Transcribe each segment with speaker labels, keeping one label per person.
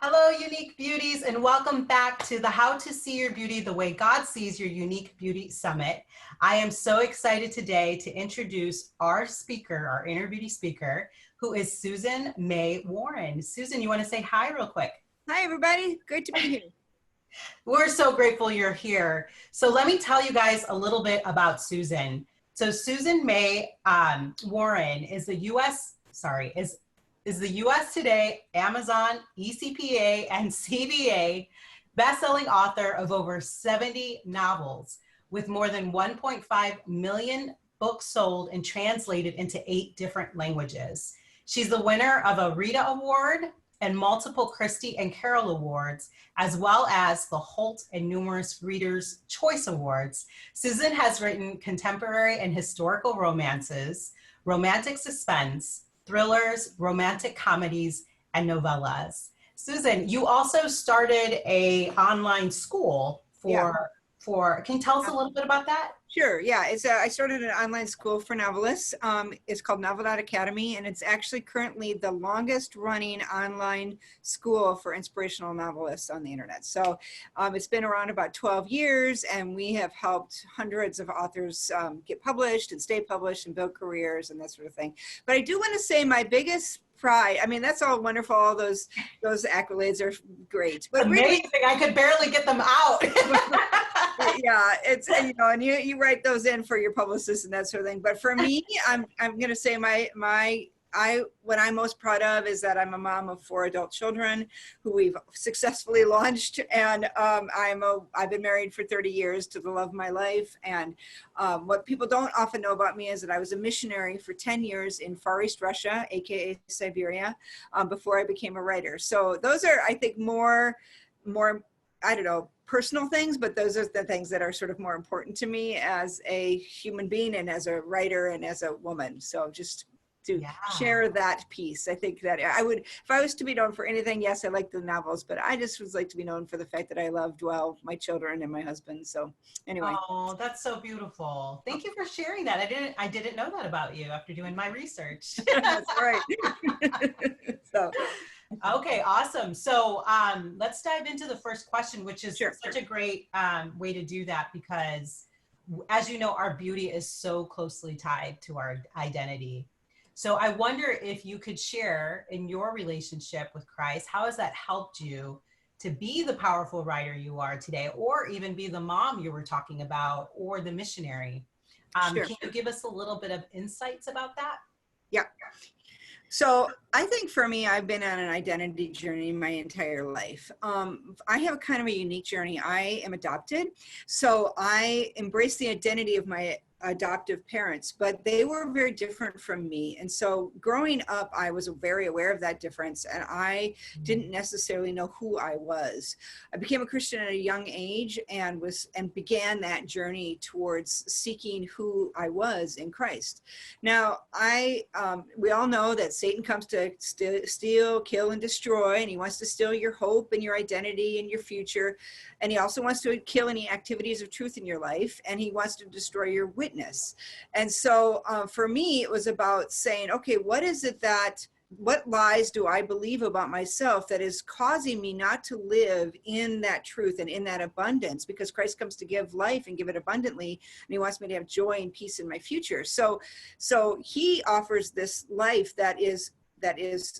Speaker 1: Hello, unique beauties, and welcome back to the How to See Your Beauty the Way God Sees Your Unique Beauty Summit. I am so excited today to introduce our speaker, our inner beauty speaker, who is Susan May Warren. Susan, you want to say hi real quick?
Speaker 2: Hi, everybody. Great to be here.
Speaker 1: We're so grateful you're here. So let me tell you guys a little bit about Susan. So Susan May Warren is the is the US Today, Amazon, ECPA, and CBA bestselling author of over 70 novels with more than 1.5 million books sold and translated into 8 different languages. She's the winner of a Rita Award and multiple Christie and Carol Awards, as well as the Holt and numerous Reader's Choice Awards. Susan has written contemporary and historical romances, romantic suspense, thrillers, romantic comedies, and novellas. Susan, you also started a online school can you tell us a little bit about that?
Speaker 2: Sure. Yeah. I started an online school for novelists. It's called Novel Academy, and it's actually currently the longest running online school for inspirational novelists on the internet. So it's been around about 12 years, and we have helped hundreds of authors get published and stay published and build careers and that sort of thing. But I do want to say my biggest pride, I mean, that's all wonderful. All those accolades are great. But
Speaker 1: amazing. Really, I could barely get them out.
Speaker 2: Yeah, it's, and you write those in for your publicist and that sort of thing. But for me, I'm going to say what I'm most proud of is that I'm a mom of 4 adult children who we've successfully launched, and I've been married for 30 years to the love of my life. And what people don't often know about me is that I was a missionary for 10 years in Far East Russia, aka Siberia, before I became a writer. So those are, I think, more I don't know, personal things, but those are the things that are sort of more important to me as a human being and as a writer and as a woman. So just to share that piece. I think that I would, if I was to be known for anything, yes, I like the novels, but I just would like to be known for the fact that I loved, well, my children and my husband. So anyway.
Speaker 1: Oh, that's so beautiful. Thank you for sharing that. I didn't know that about you after doing my research.
Speaker 2: That's right. So.
Speaker 1: Okay, awesome. So let's dive into the first question, which is such a great way to do that, because as you know, our beauty is so closely tied to our identity. So I wonder if you could share in your relationship with Christ, how has that helped you to be the powerful writer you are today, or even be the mom you were talking about, or the missionary? Can you give us a little bit of insights about that?
Speaker 2: Yeah. So I think for me, I've been on an identity journey my entire life. I have kind of a unique journey. I am adopted. So I embrace the identity of my adoptive parents, but they were very different from me. And so growing up, I was very aware of that difference, and I didn't necessarily know who I was. I became a Christian at a young age and began that journey towards seeking who I was in Christ. Now, we all know that Satan comes to steal, kill, and destroy, and he wants to steal your hope and your identity and your future. And he also wants to kill any activities of truth in your life, and he wants to destroy your witness. And so for me, it was about saying, okay, what lies do I believe about myself that is causing me not to live in that truth and in that abundance? Because Christ comes to give life and give it abundantly, and he wants me to have joy and peace in my future. So he offers this life that is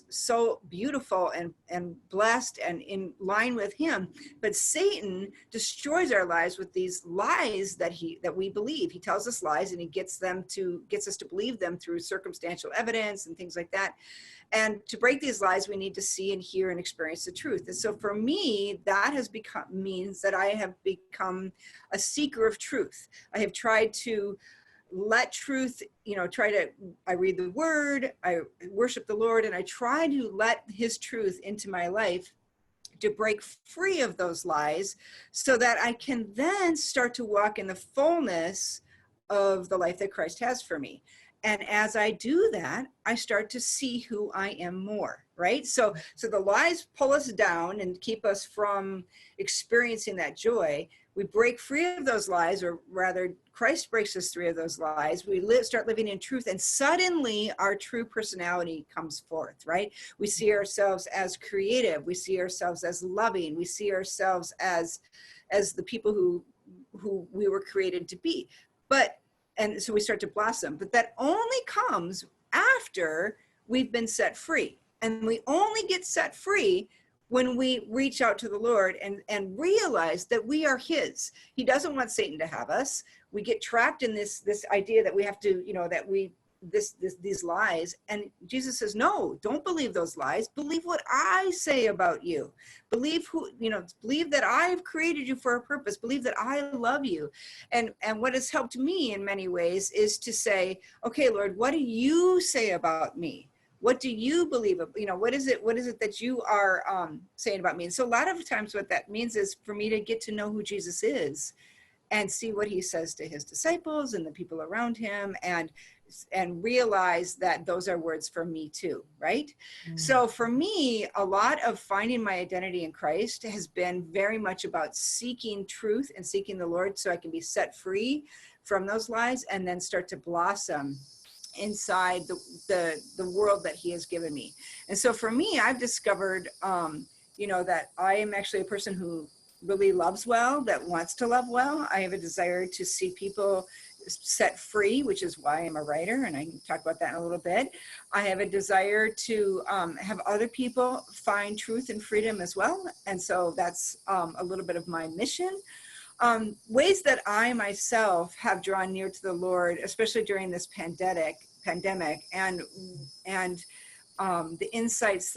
Speaker 2: so beautiful and blessed and in line with him. But Satan destroys our lives with these lies that we believe. He tells us lies, and he gets us to believe them through circumstantial evidence and things like that. And to break these lies, we need to see and hear and experience the truth. And so for me, that means that I have become a seeker of truth. I have tried to let truth, I read the word, I worship the Lord, and I try to let his truth into my life to break free of those lies so that I can then start to walk in the fullness of the life that Christ has for me. And as I do that, I start to see who I am more, right? So the lies pull us down and keep us from experiencing that joy. we break free of those lies, or rather Christ breaks us free of those lies. We start living in truth, and suddenly our true personality comes forth, right? We see ourselves as creative. We see ourselves as loving. We see ourselves as the people who we were created to be. And so we start to blossom, but that only comes after we've been set free. And we only get set free when we reach out to the Lord and realize that we are his. He doesn't want Satan to have us. We get trapped in this idea that we have to, these lies. And Jesus says, no, don't believe those lies. Believe what I say about you. Believe believe that I've created you for a purpose. Believe that I love you. And what has helped me in many ways is to say, okay, Lord, what do you say about me? What do you believe? What is it that you are saying about me? And so a lot of times what that means is for me to get to know who Jesus is and see what he says to his disciples and the people around him, and realize that those are words for me too, right? So for me, a lot of finding my identity in Christ has been very much about seeking truth and seeking the Lord so I can be set free from those lies and then start to blossom inside the world that he has given me. And so for me, I've discovered, that I am actually a person who really loves well, that wants to love well. I have a desire to see people set free, which is why I'm a writer, and I can talk about that in a little bit. I have a desire to have other people find truth and freedom as well. And so that's a little bit of my mission. Ways that I myself have drawn near to the Lord, especially during this pandemic, and the insights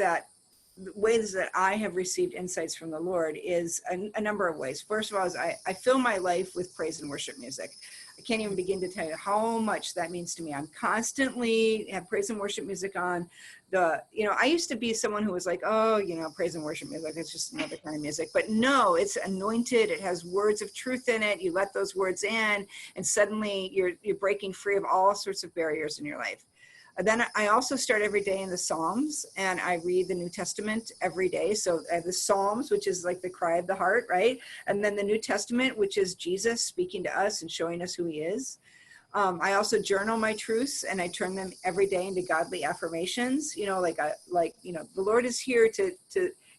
Speaker 2: the ways that I have received insights from the Lord is a number of ways. First of all, is I fill my life with praise and worship music. I can't even begin to tell you how much that means to me. I'm constantly have praise and worship music on. I used to be someone who was like, oh, praise and worship music, it's just another kind of music. But no, it's anointed. It has words of truth in it. You let those words in, and suddenly you're breaking free of all sorts of barriers in your life. Then I also start every day in the Psalms, and I read the New Testament every day. So I have the Psalms, which is like the cry of the heart, right? And then the New Testament, which is Jesus speaking to us and showing us who he is. I also journal my truths, and I turn them every day into godly affirmations. The Lord is here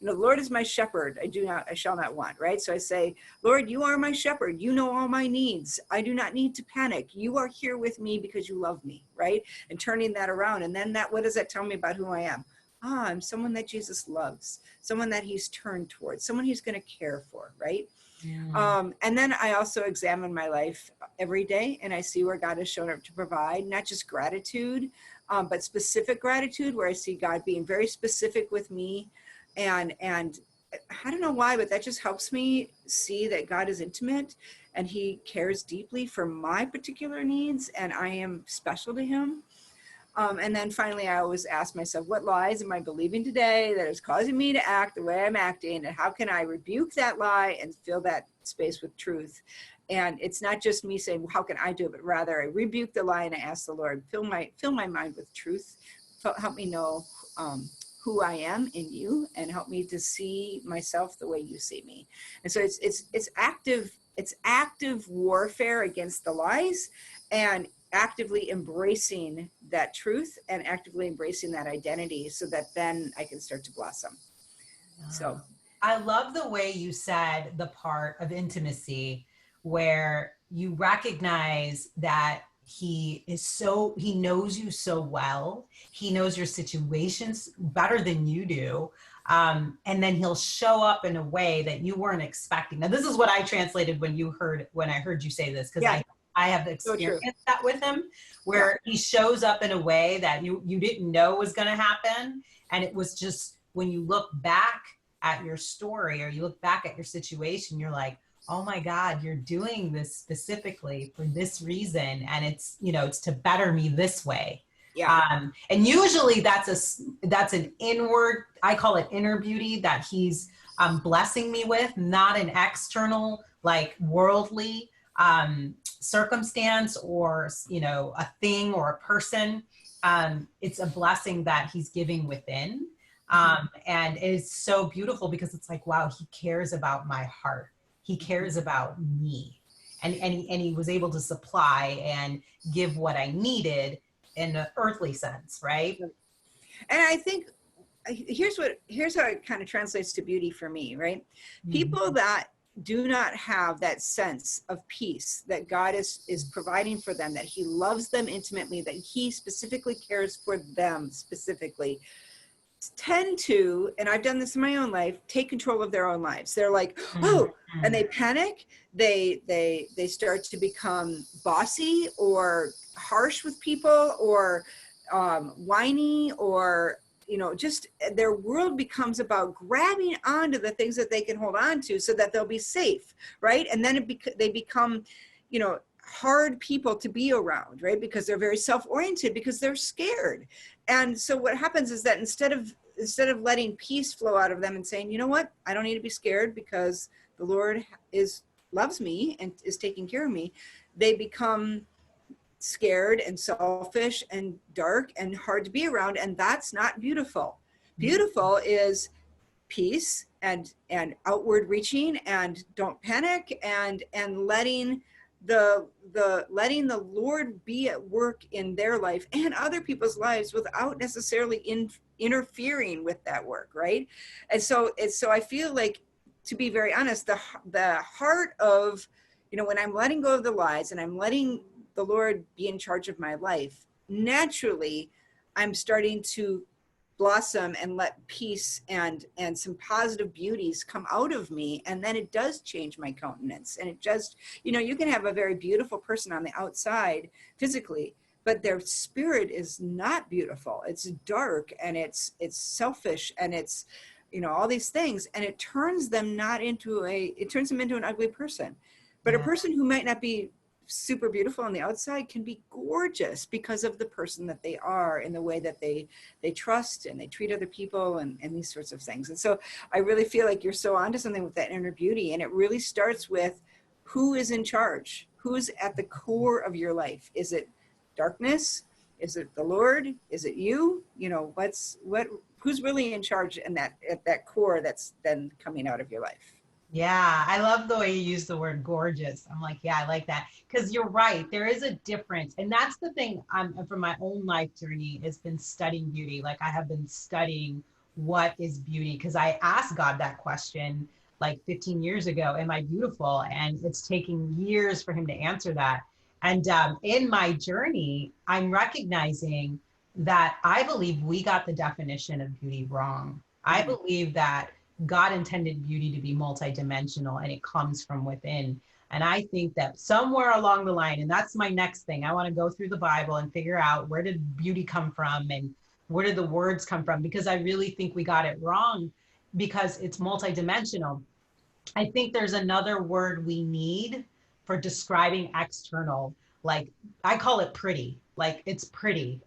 Speaker 2: the Lord is my shepherd. I shall not want, right? So I say, Lord, you are my shepherd. You know all my needs. I do not need to panic. You are here with me because you love me, right? And turning that around. And then what does that tell me about who I am? I'm someone that Jesus loves, someone that he's turned towards, someone he's going to care for, right? And then I also examine my life every day, and I see where God has shown up to provide, not just gratitude, but specific gratitude, where I see God being very specific with me. And I don't know why, but that just helps me see that God is intimate and he cares deeply for my particular needs, and I am special to him. And then finally, I always ask myself, what lies am I believing today that is causing me to act the way I'm acting? And how can I rebuke that lie and fill that space with truth? And it's not just me saying, well, how can I do it? But rather I rebuke the lie and I ask the Lord, fill my mind with truth. Help me know who I am in you, and help me to see myself the way you see me. And so it's active warfare against the lies, and actively embracing that truth and actively embracing that identity, so that then I can start to blossom. So
Speaker 1: I love the way you said the part of intimacy where you recognize that he knows you so well. He knows your situations better than you do. And then he'll show up in a way that you weren't expecting. Now, this is what I translated when I heard you say this, because I have experienced that with him, where he shows up in a way that you didn't know was going to happen. And it was just, when you look back at your story or you look back at your situation, you're like, oh my God, you're doing this specifically for this reason. And it's to better me this way. Yeah. And usually that's an inward, I call it inner beauty, that he's blessing me with, not an external, like worldly circumstance or, a thing or a person. It's a blessing that he's giving within. And it's so beautiful because it's like, wow, he cares about my heart. he cares about me. And he was able to supply and give what I needed in an earthly sense, right?
Speaker 2: And I think here's how it kind of translates to beauty for me, right? People that do not have that sense of peace that God is providing for them, that he loves them intimately, that he specifically cares for them specifically, tend to, and I've done this in my own life, take control of their own lives. They're like, oh, and they panic. They start to become bossy or harsh with people, or whiny, or just their world becomes about grabbing onto the things that they can hold on to so that they'll be safe, right? And then they become, hard people to be around, right? Because they're very self-oriented, because they're scared. And so what happens is that instead of letting peace flow out of them and saying, you know what, I don't need to be scared because the Lord loves me and is taking care of me, they become scared and selfish and dark and hard to be around. And that's not beautiful. Beautiful is peace and outward reaching, and don't panic, and letting the Lord be at work in their life and other people's lives without necessarily interfering with that work, right? And so I feel like, to be very honest, the heart of, when I'm letting go of the lies and I'm letting the Lord be in charge of my life, naturally I'm starting to blossom and let peace and some positive beauties come out of me. And then it does change my countenance. And it just, you can have a very beautiful person on the outside physically, but their spirit is not beautiful. It's dark, and it's selfish, and it's, all these things. And it turns them into an ugly person. But a person who might not be super beautiful on the outside can be gorgeous because of the person that they are, and the way that they trust and they treat other people, and these sorts of things. And so I really feel like you're so onto something with that inner beauty. And it really starts with who is in charge, who's at the core of your life. Is it darkness? Is it the Lord? Is it you? Who's really in charge at that core that's then coming out of your life?
Speaker 1: Yeah, I love the way you use the word gorgeous. I'm like, yeah, I like that. Because you're right. There is a difference. And that's the thing from my own life journey, has been studying beauty. Like, I have been studying what is beauty, because I asked God that question like 15 years ago, am I beautiful? And it's taking years for him to answer that. And in my journey, I'm recognizing that I believe we got the definition of beauty wrong. I believe that God intended beauty to be multidimensional, and it comes from within. And I think that somewhere along the line, and that's my next thing, I want to go through the Bible and figure out, where did beauty come from, and where did the words come from? Because I really think we got it wrong, because it's multidimensional. I think there's another word we need for describing external. Like, I call it pretty. Like, it's pretty.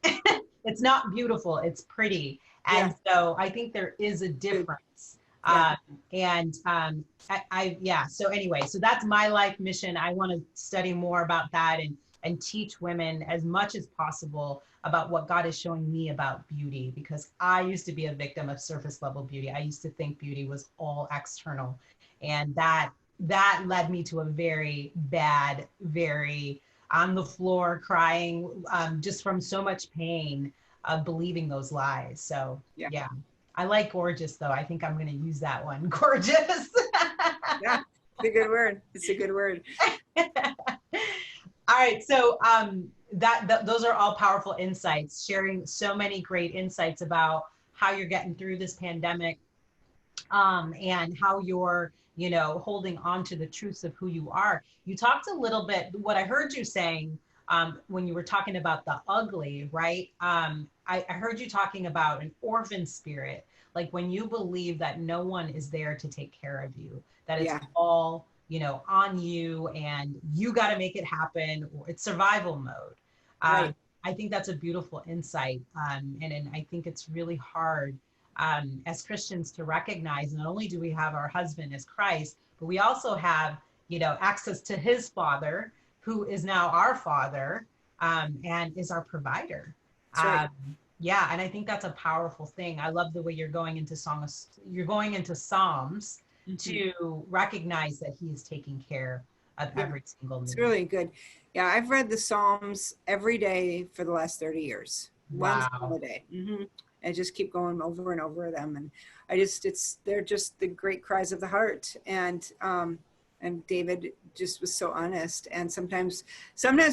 Speaker 1: It's not beautiful, it's pretty. And so I think there is a difference.
Speaker 2: Yeah.
Speaker 1: So anyway, so that's my life mission. I want to study more about that, and teach women as much as possible about what God is showing me about beauty, because I used to be a victim of surface level beauty. I used to think beauty was all external, and that led me to a very bad, very on the floor crying, just from so much pain of believing those lies. So yeah. I like gorgeous, though. I think I'm going to use that one. Gorgeous.
Speaker 2: Yeah, it's a good word. It's a good word.
Speaker 1: All right. So those are all powerful insights, sharing so many great insights about how you're getting through this pandemic, and how you're, holding on to the truths of who you are. You talked a little bit, what I heard you saying, when you were talking about the ugly, right? I heard you talking about an orphan spirit, like when you believe that no one is there to take care of you, that it's all, on you, and you got to make it happen, or it's survival mode.
Speaker 2: Right.
Speaker 1: I think that's a beautiful insight. And I think it's really hard, as Christians, to recognize, not only do we have our husband as Christ, but we also have, access to his Father, who is now our Father, and is our provider.
Speaker 2: That's right.
Speaker 1: And I think that's a powerful thing. I love the way you're going into Psalms,
Speaker 2: Mhm.
Speaker 1: to recognize that he is taking care of
Speaker 2: Yeah,
Speaker 1: every single
Speaker 2: it's
Speaker 1: need.
Speaker 2: really good. Yeah, I've read the Psalms every day for the last 30 years, one psalm
Speaker 1: Wow.
Speaker 2: a day. I just keep going over and over them. And I just, they're just the great cries of the heart. And David just was so honest. And sometimes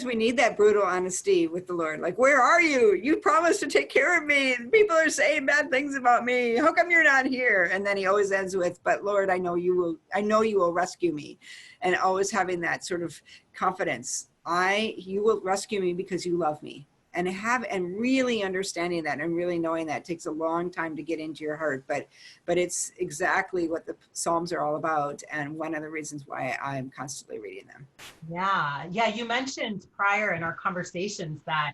Speaker 2: we need that brutal honesty with the Lord. Like, where are you? You promised to take care of me. People are saying bad things about me. How come you're not here? And then he always ends with, but Lord, I know you will rescue me. And always having that sort of confidence. You will rescue me because you love me. And really understanding that and really knowing that takes a long time to get into your heart, but it's exactly what the Psalms are all about, and one of the reasons why I'm constantly reading them.
Speaker 1: Yeah. Yeah. You mentioned prior in our conversations that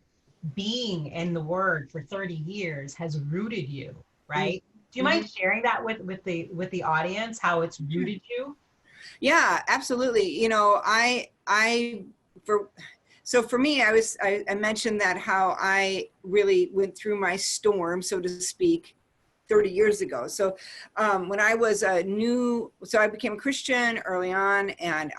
Speaker 1: being in the word for 30 years has rooted you, right? Do you mind
Speaker 2: Mm-hmm.
Speaker 1: sharing that with the audience, how it's
Speaker 2: Sure.
Speaker 1: rooted you?
Speaker 2: Yeah, absolutely. For so for me, I mentioned that how I really went through my storm, so to speak, 30 years ago. So when I was so I became a Christian early on, and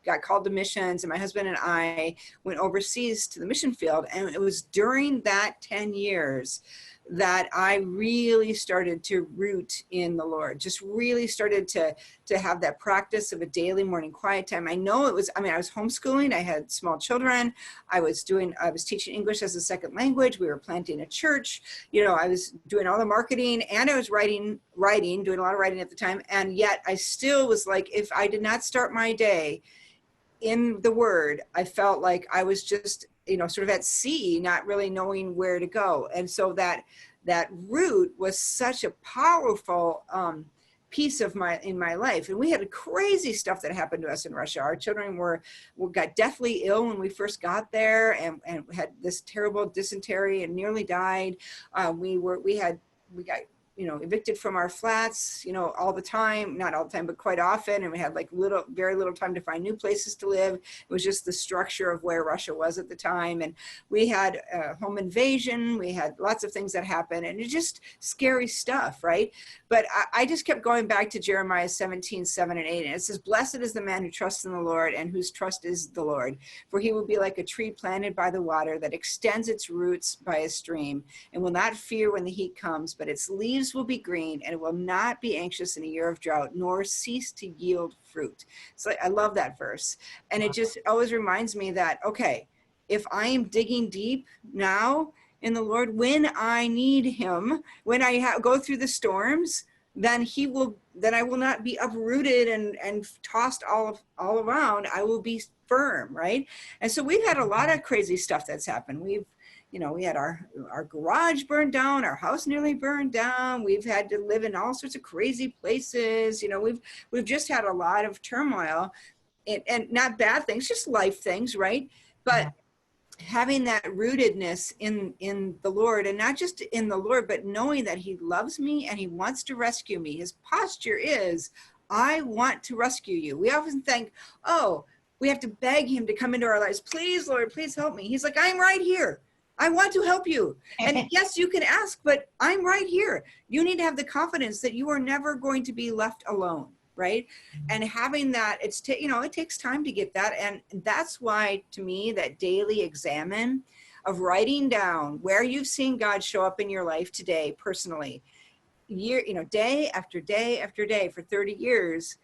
Speaker 2: got called to missions, and my husband and I went overseas to the mission field. And it was during that 10 years that I really started to root in the Lord, just really started to have that practice of a daily morning quiet time. I know it was, I mean, I was homeschooling, I had small children, I was teaching English as a second language, we were planting a church, I was doing all the marketing, and I was writing, doing a lot of writing at the time. And yet I still was like, if I did not start my day in the word, I felt like I was just, sort of at sea, not really knowing where to go. And so that root was such a powerful piece of in my life. And we had crazy stuff that happened to us in Russia. Our children got deathly ill when we first got there, and had this terrible dysentery and nearly died. We got evicted from our flats, all the time, not all the time, but quite often. And we had very little time to find new places to live. It was just the structure of where Russia was at the time. And we had a home invasion. We had lots of things that happened, and it's just scary stuff, right? But I just kept going back to Jeremiah 17:7-8. And it says, blessed is the man who trusts in the Lord and whose trust is the Lord. For he will be like a tree planted by the water that extends its roots by a stream and will not fear when the heat comes, but its leaves will be green, and it will not be anxious in a year of drought, nor cease to yield fruit. So I love that verse. And it just always reminds me that, okay, if I am digging deep now in the Lord, when I need him, when I go through the storms, then I will not be uprooted and tossed all around. I will be firm, right? And so we've had a lot of crazy stuff that's happened. We had our garage burned down, our house nearly burned down. We've had to live in all sorts of crazy places. We've just had a lot of turmoil, and not bad things, just life things, right?
Speaker 1: Yeah.
Speaker 2: But having that rootedness in the Lord, and not just in the Lord, but knowing that he loves me and he wants to rescue me. His posture is, I want to rescue you. We often think, oh, we have to beg him to come into our lives. Please, Lord, please help me. He's like, I'm right here. I want to help you. And yes, you can ask, but I'm right here. You need to have the confidence that you are never going to be left alone, right? And having that, it takes time to get that. And that's why, to me, that daily examine of writing down where you've seen God show up in your life today, personally, day after day after day for 30 years,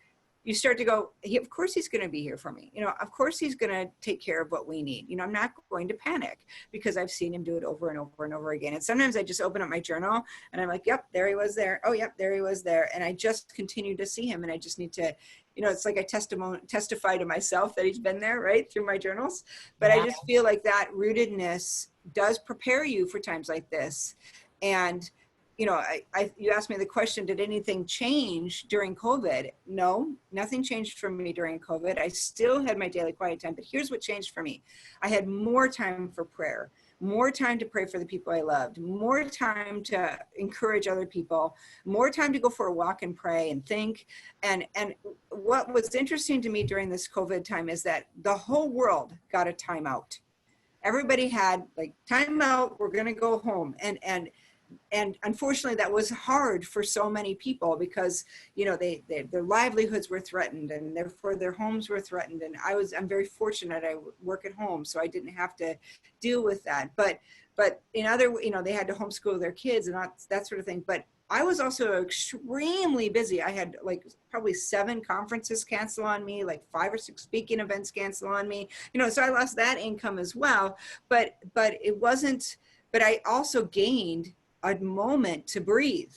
Speaker 2: you start to go, of course he's going to be here for me. Of course he's going to take care of what we need. I'm not going to panic because I've seen him do it over and over and over again. And sometimes I just open up my journal and I'm like, yep, there he was there. Oh, yep, there he was there. And I just continue to see him. And I just need to, it's like I testify to myself that he's been there, right, through my journals. But I
Speaker 1: Yeah.
Speaker 2: just feel like that rootedness does prepare you for times like this. And you asked me the question, did anything change during COVID? No, nothing changed for me during COVID. I still had my daily quiet time, but here's what changed for me. I had more time for prayer, more time to pray for the people I loved, more time to encourage other people, more time to go for a walk and pray and think. And what was interesting to me during this COVID time is that the whole world got a timeout. Everybody had like time out, we're going to go home. And unfortunately that was hard for so many people because, you know, their livelihoods were threatened and therefore their homes were threatened. And I'm very fortunate. I work at home, so I didn't have to deal with that. But in other, you know, they had to homeschool their kids and that sort of thing. But I was also extremely busy. I had like probably 7 conferences cancel on me, like 5 or 6 speaking events cancel on me, you know, so I lost that income as well. But it wasn't, but I also gained a moment to breathe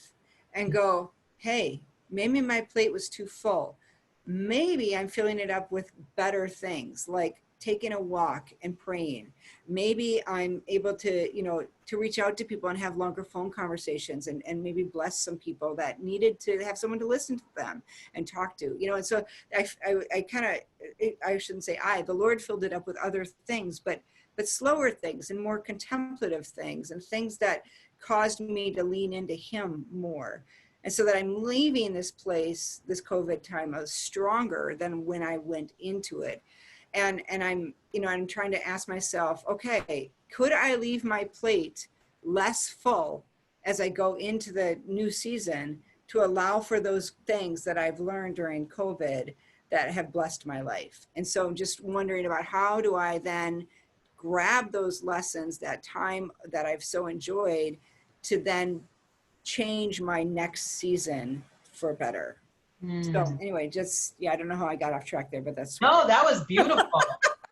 Speaker 2: and go, hey, maybe my plate was too full. Maybe I'm filling it up with better things like taking a walk and praying. Maybe I'm able to, you know, to reach out to people and have longer phone conversations and maybe bless some people that needed to have someone to listen to them and talk to, you know. And so I kind of, I shouldn't say the Lord filled it up with other things, but slower things and more contemplative things and things that caused me to lean into him more. And so that I'm leaving this place, this COVID time, stronger than when I went into it. And I'm, you know, I'm trying to ask myself, okay, could I leave my plate less full as I go into the new season to allow for those things that I've learned during COVID that have blessed my life? And so I'm just wondering about how do I then grab those lessons, that time that I've so enjoyed, to then change my next season for better. So anyway, just, yeah, I don't know how I got off track there, but that's.
Speaker 1: No, that was beautiful.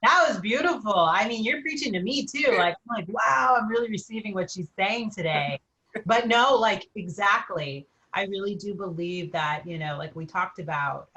Speaker 1: That was beautiful. I mean, you're preaching to me too. Like, I'm like, wow, I'm really receiving what she's saying today. But no, like, exactly. I really do believe that, you know, like we talked about,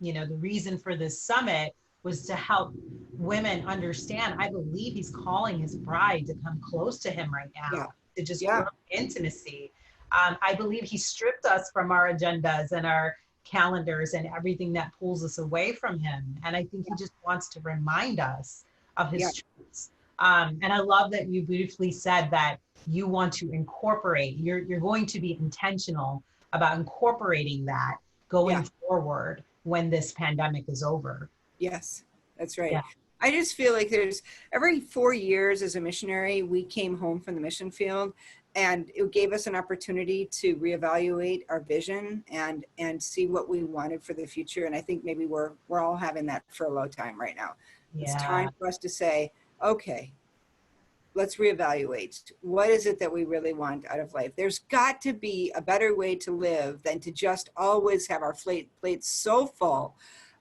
Speaker 1: you know, the reason for this summit was to help women understand. I believe he's calling his bride to come close to him right now, to just grow intimacy. I believe he stripped us from our agendas and our calendars and everything that pulls us away from him. And I think he just wants to remind us of his truths. And I love that you beautifully said that you want to incorporate, you're going to be intentional about incorporating that going forward when this pandemic is over.
Speaker 2: Yes, that's right. Yeah. I just feel like there's every 4 years as a missionary, we came home from the mission field, and it gave us an opportunity to reevaluate our vision and see what we wanted for the future. And I think maybe we're all having that furlough time right now. Yeah. It's time for us to say, okay, let's reevaluate. What is it that we really want out of life? There's got to be a better way to live than to just always have our plate so full,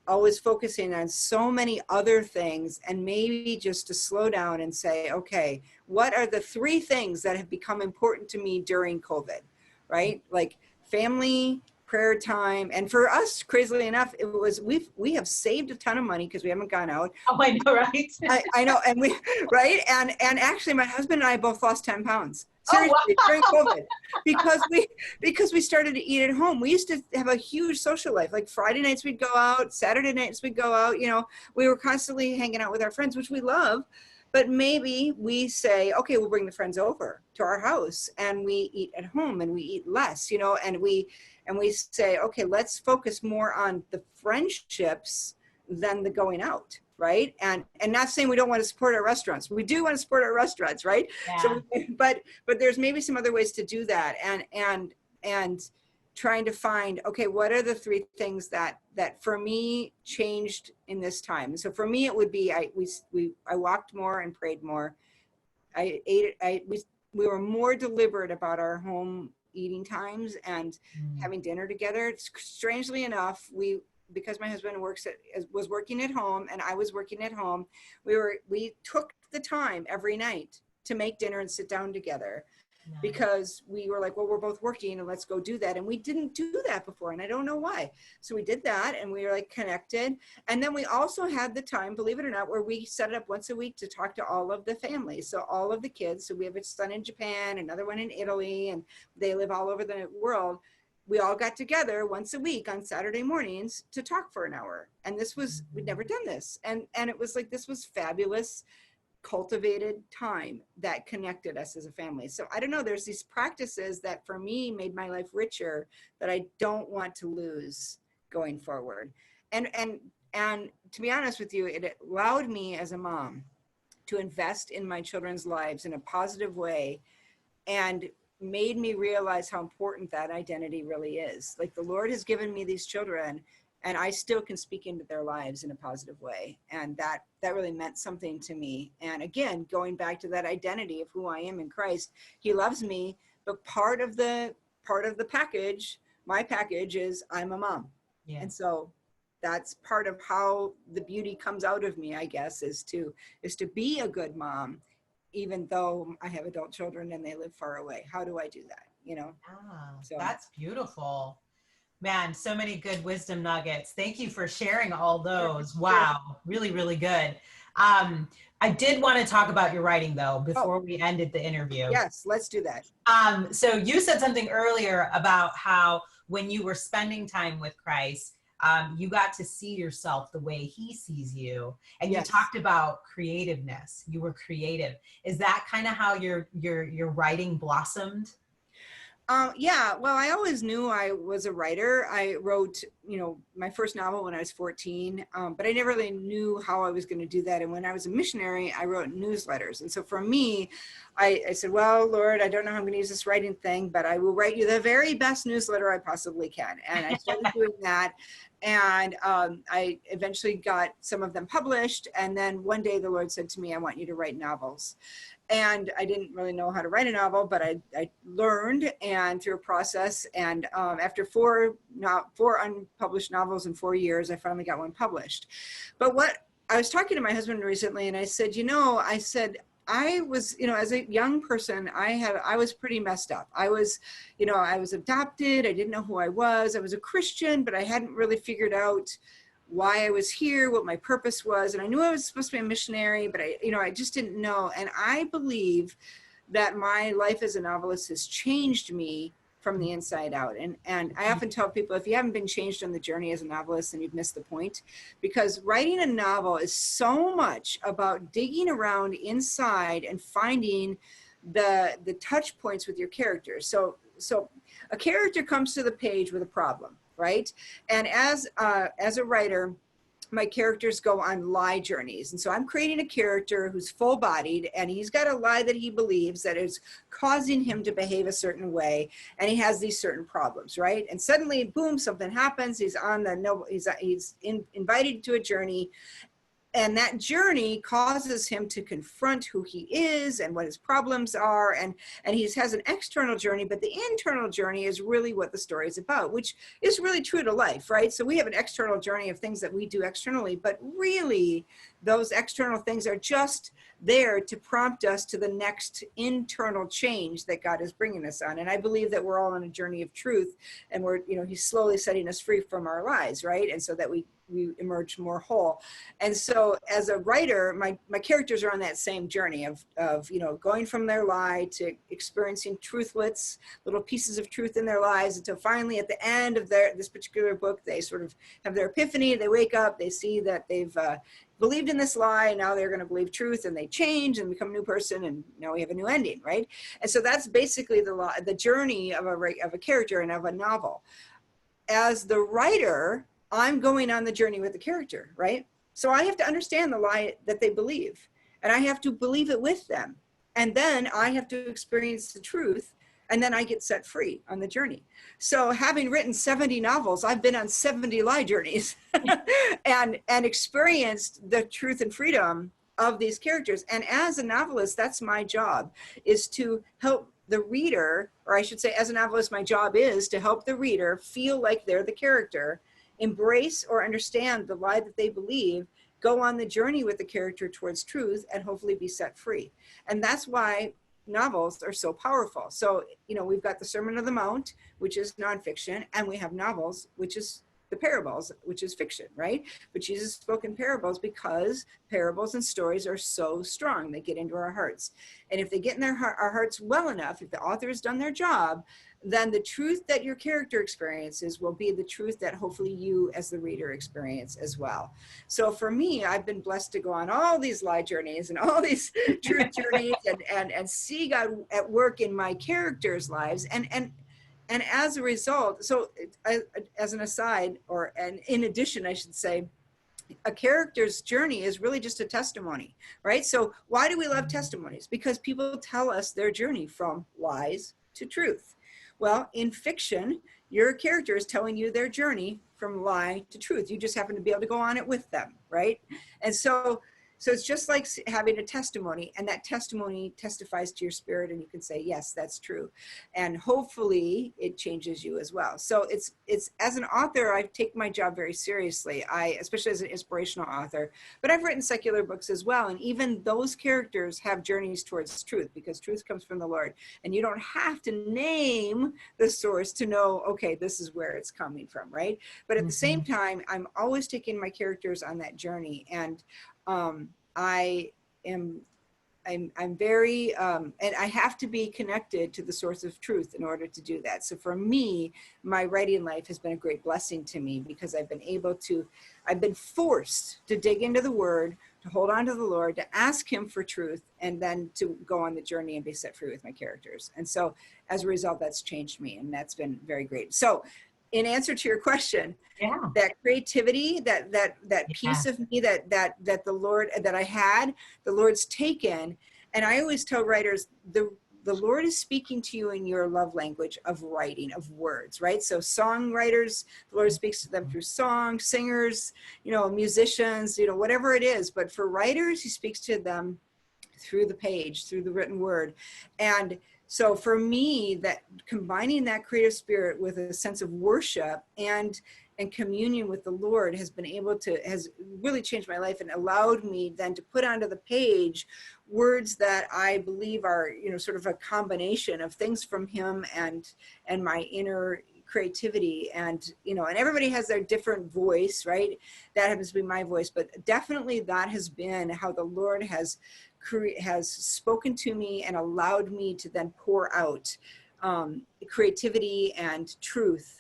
Speaker 2: always focusing on so many other things, and maybe just to slow down and say, okay, what are the 3 things that have become important to me during COVID, right? Like family, prayer time. And for us, crazily enough, it was, we have saved a ton of money because we haven't gone out.
Speaker 1: Oh, I know, right?
Speaker 2: I know. And we, right. And actually my husband and I both lost 10 pounds. Seriously, during COVID, because we started to eat at home. We used to have a huge social life. Like Friday nights we'd go out, Saturday nights we'd go out. You know, we were constantly hanging out with our friends, which we love. But maybe we say, okay, we'll bring the friends over to our house and we eat at home and we eat less. You know, and we say, okay, let's focus more on the friendships than the going out. Right. And not saying we don't want to support our restaurants. We do want to support our restaurants. Right. Yeah. So, but there's maybe some other ways to do that. And trying to find, okay, what are the 3 things that for me changed in this time? So for me, it would be, I walked more and prayed more. We were more deliberate about our home eating times and having dinner together. Strangely enough, because my husband was working at home and I was working at home, we took the time every night to make dinner and sit down together. Nice. Because we were like, well, we're both working and let's go do that. And we didn't do that before. And I don't know why. So we did that and we were like connected. And then we also had the time, believe it or not, where we set it up once a week to talk to all of the families. So all of the kids. So we have a son in Japan, another one in Italy, and they live all over the world. We all got together once a week on Saturday mornings to talk for an hour. And this was, we'd never done this. And it was like, this was fabulous, cultivated time that connected us as a family. So I don't know, there's these practices that for me made my life richer that I don't want to lose going forward. And to be honest with you, it allowed me as a mom to invest in my children's lives in a positive way. And made me realize how important that identity really is. Like, the Lord has given me these children, and I still can speak into their lives in a positive way. And that really meant something to me. And again, going back to that identity of who I am in Christ, he loves me, but part of the package, my package, is I'm a mom.
Speaker 1: Yeah.
Speaker 2: And so that's part of how the beauty comes out of me, I guess, is to be a good mom, even though I have adult children and they live far away. How do I do that? You know?
Speaker 1: So that's beautiful. Man, so many good wisdom nuggets. Thank you for sharing all those. Wow. Really, really good. I did want to talk about your writing though, before we ended the interview.
Speaker 2: Yes, let's do that.
Speaker 1: So you said something earlier about how when you were spending time with Christ, you got to see yourself the way he sees you. And you talked about creativeness. You were creative. Is that kind of how your writing blossomed?
Speaker 2: Yeah, well, I always knew I was a writer. I wrote, my first novel when I was 14, but I never really knew how I was going to do that. And when I was a missionary, I wrote newsletters. And so for me, I said, well, Lord, I don't know how I'm going to use this writing thing, but I will write you the very best newsletter I possibly can. And I started doing that. And I eventually got some of them published. And then one day the Lord said to me, I want you to write novels. And I didn't really know how to write a novel, but I learned, and through a process, and after four unpublished novels in 4 years, I finally got one published. But what I was talking to my husband recently, and I said, I was, as a young person, I was pretty messed up. I was adopted. I didn't know who I was. I was a Christian, but I hadn't really figured out why I was here, what my purpose was. And I knew I was supposed to be a missionary, but I just didn't know. And I believe that my life as a novelist has changed me from the inside out. And I often tell people, if you haven't been changed on the journey as a novelist, then you've missed the point, because writing a novel is so much about digging around inside and finding the touch points with your characters. So a character comes to the page with a problem, right? And as a writer, my characters go on lie journeys. And so I'm creating a character who's full-bodied, and he's got a lie that he believes that is causing him to behave a certain way, and he has these certain problems, right? And suddenly, boom, something happens. He's invited to a journey, and that journey causes him to confront who he is and what his problems are. And he has an external journey, but the internal journey is really what the story is about, which is really true to life, right? So we have an external journey of things that we do externally, but really those external things are just there to prompt us to the next internal change that God is bringing us on. And I believe that we're all on a journey of truth, and he's slowly setting us free from our lies, right? And so that we emerge more whole. And so as a writer, my characters are on that same journey of going from their lie to experiencing truthlets, little pieces of truth in their lives, until finally at the end of this particular book, they sort of have their epiphany. They wake up, they see that they've believed in this lie, and now they're going to believe truth, and they change and become a new person, and now we have a new ending, right? And so that's basically the journey of a character and of a novel. As the writer, I'm going on the journey with the character, right? So I have to understand the lie that they believe, and I have to believe it with them. And then I have to experience the truth, and then I get set free on the journey. So having written 70 novels, I've been on 70 lie journeys and experienced the truth and freedom of these characters. And as a novelist, that's my job, is to help the reader, or I should say, as a novelist, my job is to help the reader feel like they're the character, embrace or understand the lie that they believe, go on the journey with the character towards truth, and hopefully be set free. And that's why novels are so powerful. So, we've got the Sermon on the Mount, which is nonfiction, and we have novels, which is the parables, which is fiction, right? But Jesus spoke in parables because parables and stories are so strong. They get into our hearts. And if they get in our hearts well enough, if the author has done their job, then the truth that your character experiences will be the truth that hopefully you as the reader experience as well. So for me, I've been blessed to go on all these lie journeys and all these truth journeys and see God at work in my characters' lives. And as a result, so as an aside, and in addition, I should say, a character's journey is really just a testimony, right? So why do we love testimonies? Because people tell us their journey from lies to truth. Well, in fiction, your character is telling you their journey from lie to truth. You just happen to be able to go on it with them, right? And so it's just like having a testimony, and that testimony testifies to your spirit, and you can say, yes, that's true. And hopefully it changes you as well. So it's as an author, I take my job very seriously. Especially as an inspirational author, but I've written secular books as well. And even those characters have journeys towards truth, because truth comes from the Lord. And you don't have to name the source to know, okay, this is where it's coming from, right? But at the same time, I'm always taking my characters on that journey. And I'm very, and I have to be connected to the source of truth in order to do that. So for me, my writing life has been a great blessing to me, because I've been forced to dig into the Word, to hold on to the Lord, to ask Him for truth, and then to go on the journey and be set free with my characters. And so as a result, that's changed me, and that's been very great. So in answer to your question, that creativity, that piece of me that the Lord, that I had, the Lord's taken. And I always tell writers, the Lord is speaking to you in your love language of writing, of words, right? So songwriters, the Lord speaks to them through song, singers, musicians, whatever it is. But for writers, He speaks to them through the page, through the written word. And so for me, that combining that creative spirit with a sense of worship and communion with the Lord has really changed my life, and allowed me then to put onto the page words that I believe are, sort of a combination of things from Him and my inner creativity. And and everybody has their different voice, right? That happens to be my voice, but definitely that has been how the Lord has spoken to me and allowed me to then pour out creativity and truth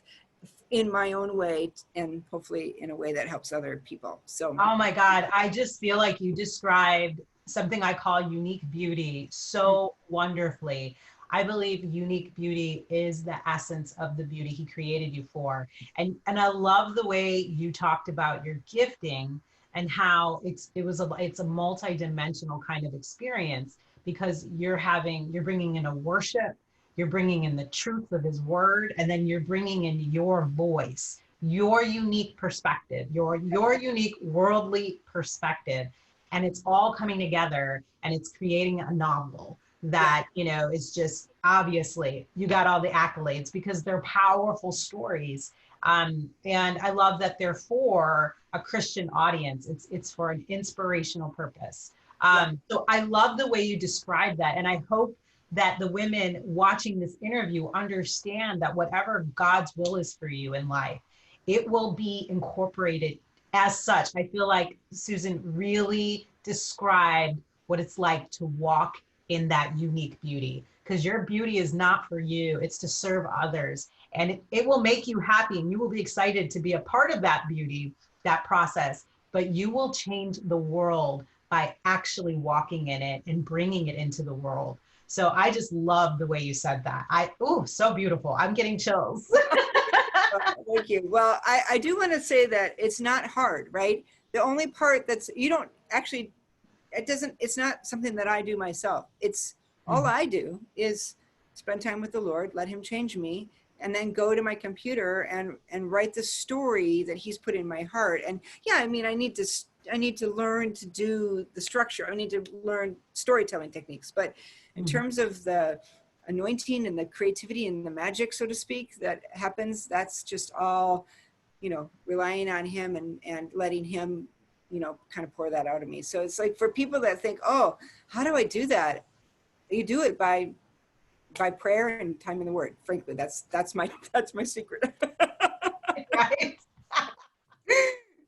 Speaker 2: in my own way, and hopefully in a way that helps other people. So,
Speaker 1: oh my God, I just feel like you described something I call unique beauty so wonderfully. I believe unique beauty is the essence of the beauty He created you for. And I love the way you talked about your gifting and how it's a multi-dimensional kind of experience, because you're bringing in a worship, you're bringing in the truth of His word, and then you're bringing in your voice, your unique perspective, your unique worldly perspective. And it's all coming together, and it's creating a novel that, is just, obviously you got all the accolades because they're powerful stories. And I love that they're for a Christian audience. It's for an inspirational purpose. So I love the way you describe that. And I hope that the women watching this interview understand that whatever God's will is for you in life, it will be incorporated as such. I feel like Susan really described what it's like to walk in that unique beauty, because your beauty is not for you, it's to serve others. And it will make you happy, and you will be excited to be a part of that beauty, that process, but you will change the world by actually walking in it and bringing it into the world. So I just love the way you said that. So beautiful. I'm getting chills.
Speaker 2: Thank you. Well, I do want to say that it's not hard, right? The only part it's not something that I do myself. It's all I do is spend time with the Lord, let Him change me, and then go to my computer and write the story that He's put in my heart. And I need to learn to do the structure. I need to learn storytelling techniques. But in terms of the anointing and the creativity and the magic, so to speak, that happens, that's just all, relying on Him and letting Him, kind of pour that out of me. So it's like, for people that think, oh, how do I do that? You do it by prayer and time in the Word. Frankly, that's my secret.
Speaker 1: Right?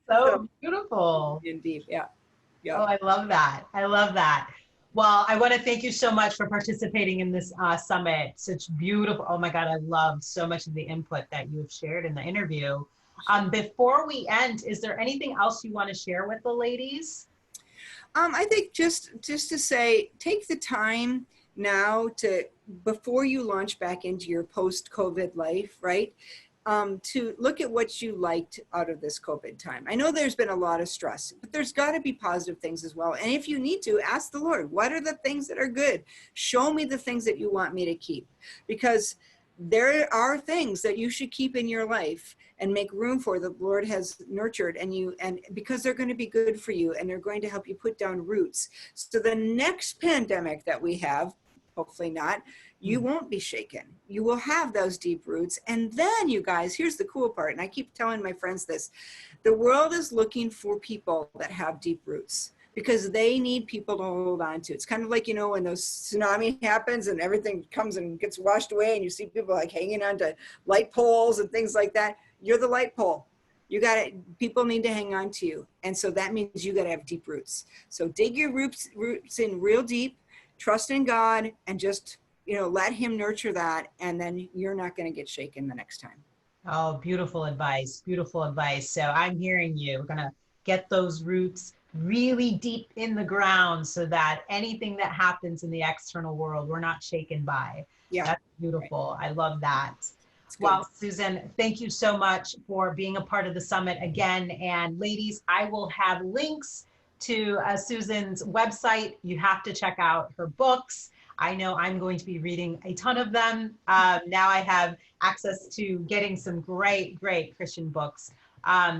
Speaker 1: So beautiful.
Speaker 2: Indeed. Yeah.
Speaker 1: Oh, I love that. Well, I want to thank you so much for participating in this summit. Such beautiful, oh my God, I loved so much of the input that you have shared in the interview. Before we end, is there anything else you want to share with the ladies?
Speaker 2: I think just to say, take the time now before you launch back into your post-COVID life, right? to look at what you liked out of this COVID time. I know there's been a lot of stress, but there's got to be positive things as well. And if you need to, ask the Lord, what are the things that are good? Show me the things that you want me to keep, because there are things that you should keep in your life and make room for that the Lord has nurtured, and because they're going to be good for you and they're going to help you put down roots. So the next pandemic that we have, hopefully not, you won't be shaken. You will have those deep roots. And then, you guys, here's the cool part, and I keep telling my friends this: the world is looking for people that have deep roots, because they need people to hold on to. It's kind of like, when those tsunami happens and everything comes and gets washed away, and you see people like hanging onto light poles and things like that. You're the light pole. People need to hang on to you. And so that means you got to have deep roots. So dig your roots in real deep, trust in God, and just, let him nurture that. And then you're not going to get shaken the next time.
Speaker 1: Oh, beautiful advice. Beautiful advice. So I'm hearing you. We're going to get those roots really deep in the ground so that anything that happens in the external world, we're not shaken by.
Speaker 2: Yeah.
Speaker 1: That's beautiful. Right. I love that.
Speaker 2: Well,
Speaker 1: Susan, thank you so much for being a part of the summit again. And ladies, I will have links to Susan's website. You have to check out her books. I know I'm going to be reading a ton of them. Now I have access to getting some great, great Christian books.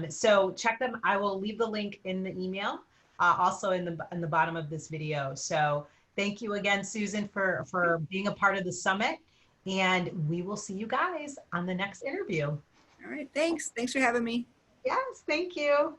Speaker 1: So check them. I will leave the link in the email, also in the bottom of this video. So thank you again, Susan, for being a part of the summit. And we will see you guys on the next interview.
Speaker 2: All right. Thanks. Thanks for having me.
Speaker 1: Yes, thank you.